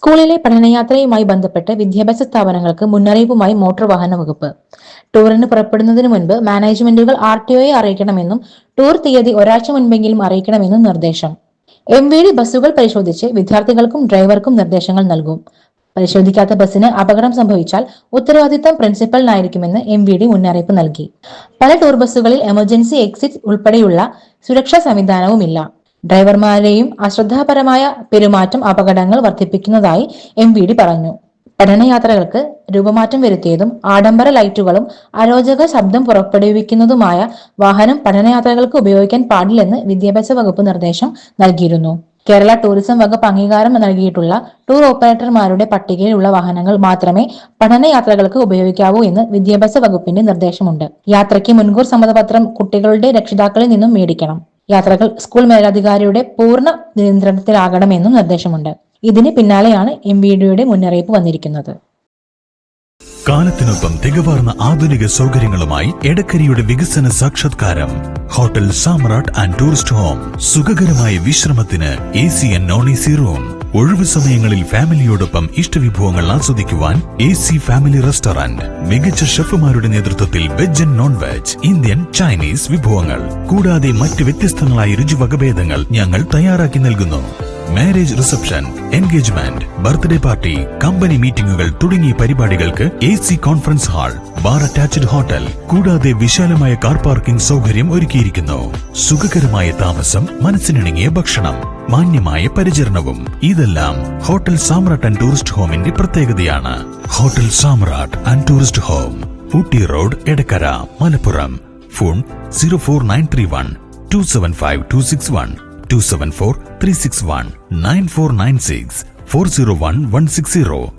സ്കൂളിലെ പഠനയാത്രയുമായി ബന്ധപ്പെട്ട് വിദ്യാഭ്യാസ സ്ഥാപനങ്ങൾക്ക് മുന്നറിയിപ്പുമായി മോട്ടോർ വാഹന വകുപ്പ്. ടൂറിന് പുറപ്പെടുന്നതിന് മുൻപ് മാനേജ്മെന്റുകൾ RTOയെ അറിയിക്കണമെന്നും ടൂർ തീയതി ഒരാഴ്ച മുൻപെങ്കിലും അറിയിക്കണമെന്നും നിർദ്ദേശം. MVD ബസ്സുകൾ പരിശോധിച്ച് വിദ്യാർത്ഥികൾക്കും ഡ്രൈവർക്കും നിർദ്ദേശങ്ങൾ നൽകും. പരിശോധിക്കാത്ത ബസ്സിന് അപകടം സംഭവിച്ചാൽ ഉത്തരവാദിത്തം പ്രിൻസിപ്പലിനായിരിക്കുമെന്ന് MVD മുന്നറിയിപ്പ് നൽകി. പല ടൂർ ബസ്സുകളിൽ എമർജൻസി എക്സിറ്റ് ഉൾപ്പെടെയുള്ള സുരക്ഷാ സംവിധാനവുമില്ല. ഡ്രൈവർമാരെയും അശ്രദ്ധാപരമായ പെരുമാറ്റം അപകടങ്ങൾ വർദ്ധിപ്പിക്കുന്നതായി MVD പറഞ്ഞു. പഠനയാത്രകൾക്ക് രൂപമാറ്റം വരുത്തിയതും ആഡംബര ലൈറ്റുകളും അരോചക ശബ്ദം പുറപ്പെടുവിക്കുന്നതുമായ വാഹനം പഠനയാത്രകൾക്ക് ഉപയോഗിക്കാൻ പാടില്ലെന്ന് വിദ്യാഭ്യാസ വകുപ്പ് നിർദ്ദേശം നൽകിയിരുന്നു. കേരള ടൂറിസം വകുപ്പ് അംഗീകാരം നൽകിയിട്ടുള്ള ടൂർ ഓപ്പറേറ്റർമാരുടെ പട്ടികയിലുള്ള വാഹനങ്ങൾ മാത്രമേ പഠനയാത്രകൾക്ക് ഉപയോഗിക്കാവൂ എന്ന് വിദ്യാഭ്യാസ വകുപ്പിന്റെ നിർദ്ദേശമുണ്ട്. യാത്രയ്ക്ക് മുൻകൂർ സമ്മതപത്രം കുട്ടികളുടെ രക്ഷിതാക്കളിൽ നിന്നും മേടിക്കണം. യാത്രകൾ സ്കൂൾ മേലധികാരിയുടെ പൂർണ്ണ നിയന്ത്രണത്തിലാകണമെന്നും നിർദ്ദേശമുണ്ട്. ഇതിന് പിന്നാലെയാണ് MVDയുടെ മുന്നറിയിപ്പ് വന്നിരിക്കുന്നത്. കാലത്തിനൊപ്പം തികവാർന്ന ആധുനിക സൗകര്യങ്ങളുമായി എടക്കരയുടെ വികസന സാക്ഷാത്കാരം hotel Samrat and tourist home. സുഖകരമായ വിശ്രമത്തിന് AC ആൻഡ് non-AC റൂം. ഒഴിവു സമയങ്ങളിൽ ഫാമിലിയോടൊപ്പം ഇഷ്ടവിഭവങ്ങൾ ആസ്വദിക്കുവാൻ AC ഫാമിലി റെസ്റ്റോറന്റ്. മികച്ച ഷെഫുമാരുടെ നേതൃത്വത്തിൽ veg and non veg, Indian, Chinese വിഭവങ്ങൾ കൂടാതെ മറ്റ് വ്യത്യസ്തങ്ങളായ രുചിവകഭേദങ്ങൾ ഞങ്ങൾ തയ്യാറാക്കി നൽകുന്നു. Marriage reception, engagement, birthday party, company മീറ്റിംഗുകൾ തുടങ്ങിയ പരിപാടികൾക്ക് AC conference hall, bar attached hotel കൂടാതെ വിശാലമായ കാർ പാർക്കിംഗ് സൗകര്യം ഒരുക്കിയിരിക്കുന്നു. സുഖകരമായ താമസം, മനസ്സിനിണങ്ങിയ ഭക്ഷണം, മാന്യമായ പരിചരണവും ഇതെല്ലാം ഹോട്ടൽ സാമ്രാട്ട് ആൻഡ് ടൂറിസ്റ്റ് ഹോമിന്റെ പ്രത്യേകതയാണ്. Hotel Samrat and tourist home, Ooty road, Edakkara, Malappuram. Phone 04931 275 261 274 361 9496 401 160.